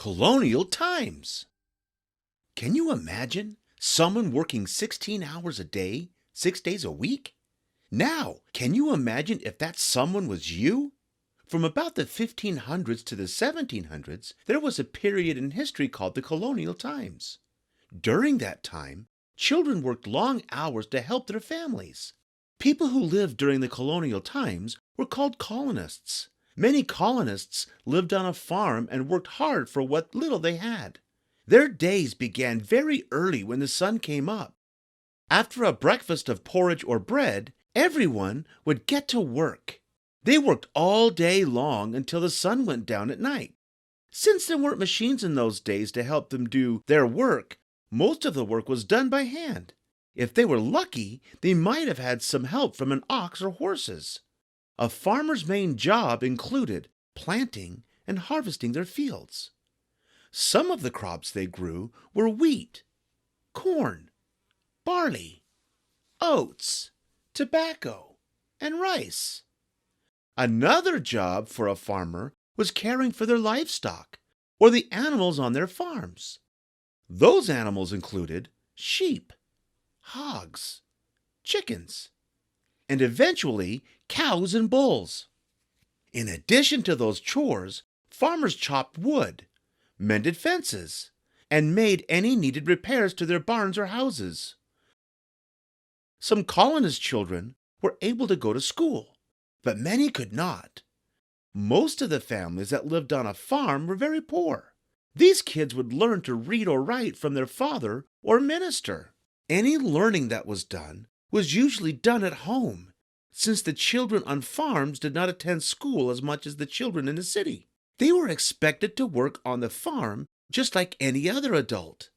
Colonial Times. Can you imagine someone working 16 hours a day, 6 days a week? Now, can you imagine if that someone was you? From about the 1500s to the 1700s, there was a period in history called the Colonial Times. During that time, children worked long hours to help their families. People who lived during the Colonial Times were called colonists. Many colonists lived on a farm and worked hard for what little they had. Their days began very early when the sun came up. After a breakfast of porridge or bread, everyone would get to work. They worked all day long until the sun went down at night. Since there weren't machines in those days to help them do their work, most of the work was done by hand. If they were lucky, they might have had some help from an ox or horses. A farmer's main job included planting and harvesting their fields. Some of the crops they grew were wheat, corn, barley, oats, tobacco, and rice. Another job for a farmer was caring for their livestock, or the animals on their farms. Those animals included sheep, hogs, chickens, and eventually cows and bulls. In addition to those chores, farmers chopped wood, mended fences, and made any needed repairs to their barns or houses. Some colonist children were able to go to school, but many could not. Most of the families that lived on a farm were very poor. These kids would learn to read or write from their father or minister. Any learning that was done was usually done at home, since the children on farms did not attend school as much as the children in the city. They were expected to work on the farm just like any other adult.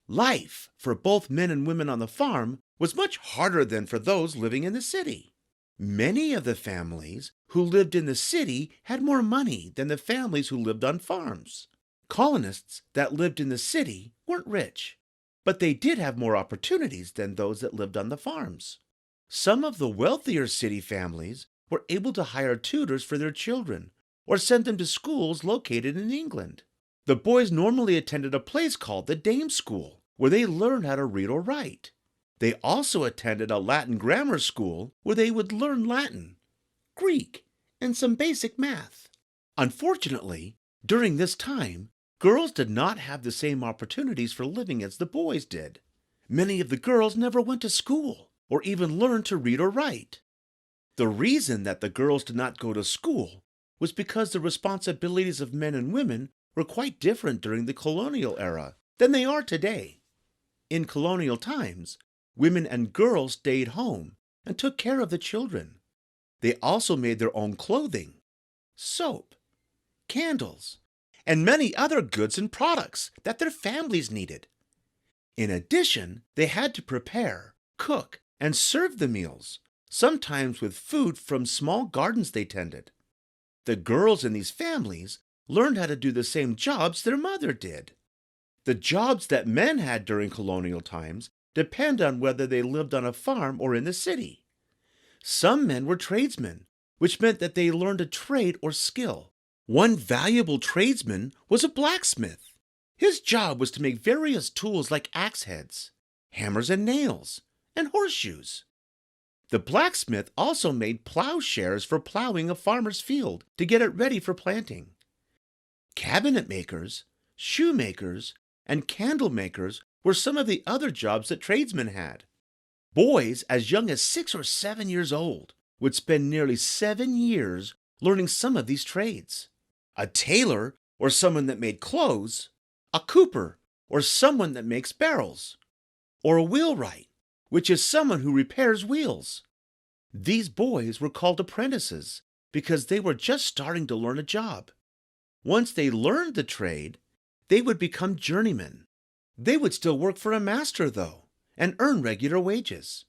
Life for both men and women on the farm was much harder than for those living in the city. Many of the families who lived in the city had more money than the families who lived on farms. Colonists that lived in the city weren't rich, but they did have more opportunities than those that lived on the farms. Some of the wealthier city families were able to hire tutors for their children or send them to schools located in England. The boys normally attended a place called the Dame School, where they learned how to read or write. They also attended a Latin grammar school where they would learn Latin, Greek, and some basic math. Unfortunately, during this time, girls did not have the same opportunities for living as the boys did. Many of the girls never went to school or even learned to read or write. The reason that the girls did not go to school was because the responsibilities of men and women were quite different during the colonial era than they are today. In colonial times, women and girls stayed home and took care of the children. They also made their own clothing, soap, candles, and many other goods and products that their families needed. In addition, they had to prepare, cook, and serve the meals, sometimes with food from small gardens they tended. The girls in these families learned how to do the same jobs their mother did. The jobs that men had during colonial times depend on whether they lived on a farm or in the city. Some men were tradesmen, which meant that they learned a trade or skill. One valuable tradesman was a blacksmith. His job was to make various tools like axe heads, hammers and nails, and horseshoes. The blacksmith also made plowshares for plowing a farmer's field to get it ready for planting. Cabinet makers, shoemakers, and candle makers were some of the other jobs that tradesmen had. Boys as young as 6 or 7 years old would spend nearly 7 years learning some of these trades. A tailor, or someone that made clothes, a cooper, or someone that makes barrels, or a wheelwright, which is someone who repairs wheels. These boys were called apprentices because they were just starting to learn a job. Once they learned the trade, they would become journeymen. They would still work for a master, though, and earn regular wages.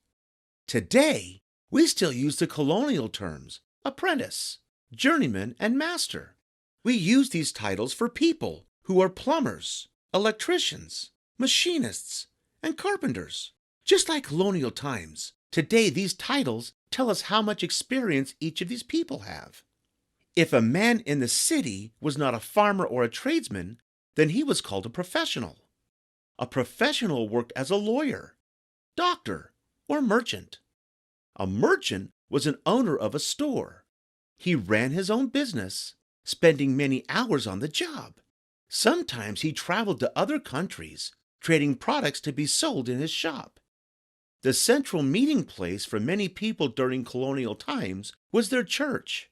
Today, we still use the colonial terms apprentice, journeyman, and master. We use these titles for people who are plumbers, electricians, machinists, and carpenters. Just like colonial times, today these titles tell us how much experience each of these people have. If a man in the city was not a farmer or a tradesman, then he was called a professional. A professional worked as a lawyer, doctor, or merchant. A merchant was an owner of a store. He ran his own business, spending many hours on the job. Sometimes he traveled to other countries, trading products to be sold in his shop. The central meeting place for many people during colonial times was their church.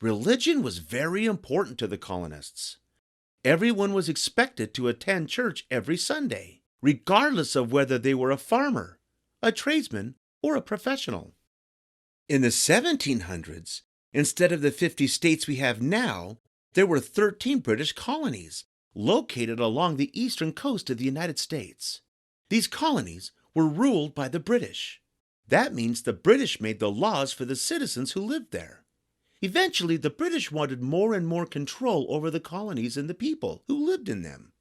Religion was very important to the colonists. Everyone was expected to attend church every Sunday, regardless of whether they were a farmer, a tradesman, or a professional. In the 1700s, instead of the 50 states we have now, there were 13 British colonies located along the eastern coast of the United States. These colonies were ruled by the British. That means the British made the laws for the citizens who lived there. Eventually, the British wanted more and more control over the colonies and the people who lived in them.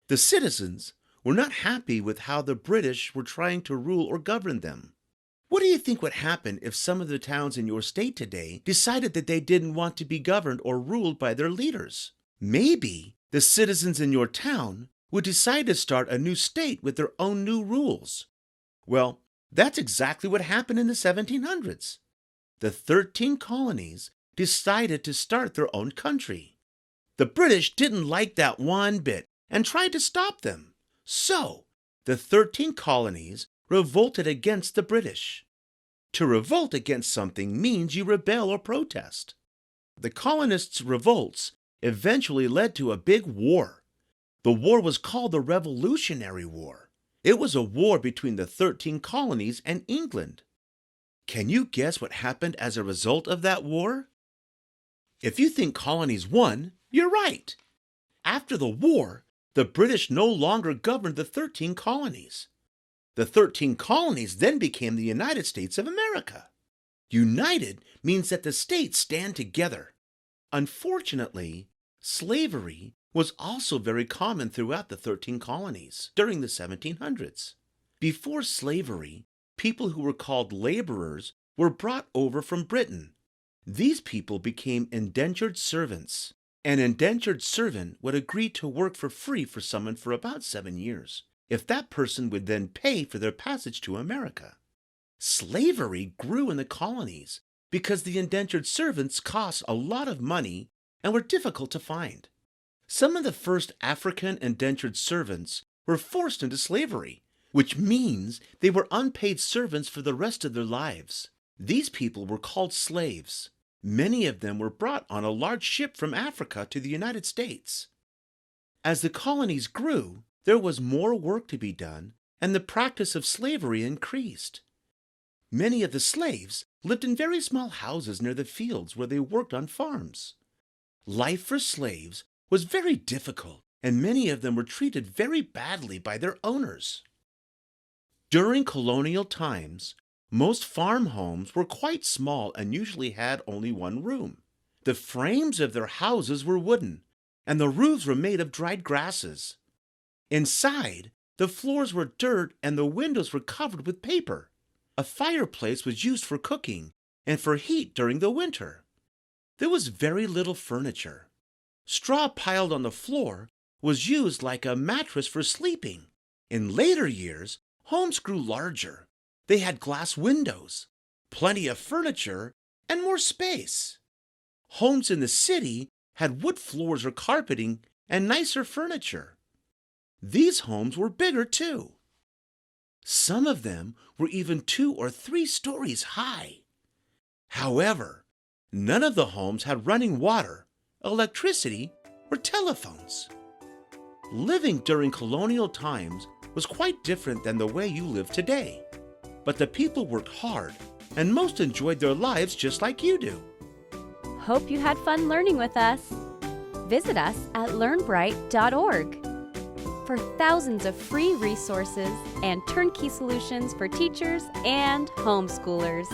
The citizens were not happy with how the British were trying to rule or govern them. What do you think would happen if some of the towns in your state today decided that they didn't want to be governed or ruled by their leaders? Maybe the citizens in your town would decide to start a new state with their own new rules. Well, that's exactly what happened in the 1700s. The 13 colonies decided to start their own country. The British didn't like that one bit and tried to stop them. So, the 13 colonies revolted against the British. To revolt against something means you rebel or protest. The colonists' revolts eventually led to a big war. The war was called the Revolutionary War. It was a war between the 13 colonies and England. Can you guess what happened as a result of that war? If you think colonies won, you're right. After the war, the British no longer governed the 13 colonies. The 13 colonies then became the United States of America. United means that the states stand together. Unfortunately, slavery was also very common throughout the 13 colonies during the 1700s. Before slavery, people who were called laborers were brought over from Britain. These people became indentured servants. An indentured servant would agree to work for free for someone for about 7 years, if that person would then pay for their passage to America. Slavery grew in the colonies because the indentured servants cost a lot of money and were difficult to find. Some of the first African indentured servants were forced into slavery, which means they were unpaid servants for the rest of their lives. These people were called slaves. Many of them were brought on a large ship from Africa to the United States. As the colonies grew, there was more work to be done, and the practice of slavery increased. Many of the slaves lived in very small houses near the fields where they worked on farms. Life for slaves was very difficult, and many of them were treated very badly by their owners. During colonial times, most farm homes were quite small and usually had only one room. The frames of their houses were wooden, and the roofs were made of dried grasses. Inside, the floors were dirt and the windows were covered with paper. A fireplace was used for cooking and for heat during the winter. There was very little furniture. Straw piled on the floor was used like a mattress for sleeping. In later years, homes grew larger. They had glass windows, plenty of furniture, and more space. Homes in the city had wood floors or carpeting and nicer furniture. These homes were bigger too. Some of them were even 2 or 3 stories high. However, none of the homes had running water, electricity, or telephones. Living during colonial times was quite different than the way you live today. But the people worked hard, and most enjoyed their lives just like you do. Hope you had fun learning with us. Visit us at learnbright.org for thousands of free resources and turnkey solutions for teachers and homeschoolers.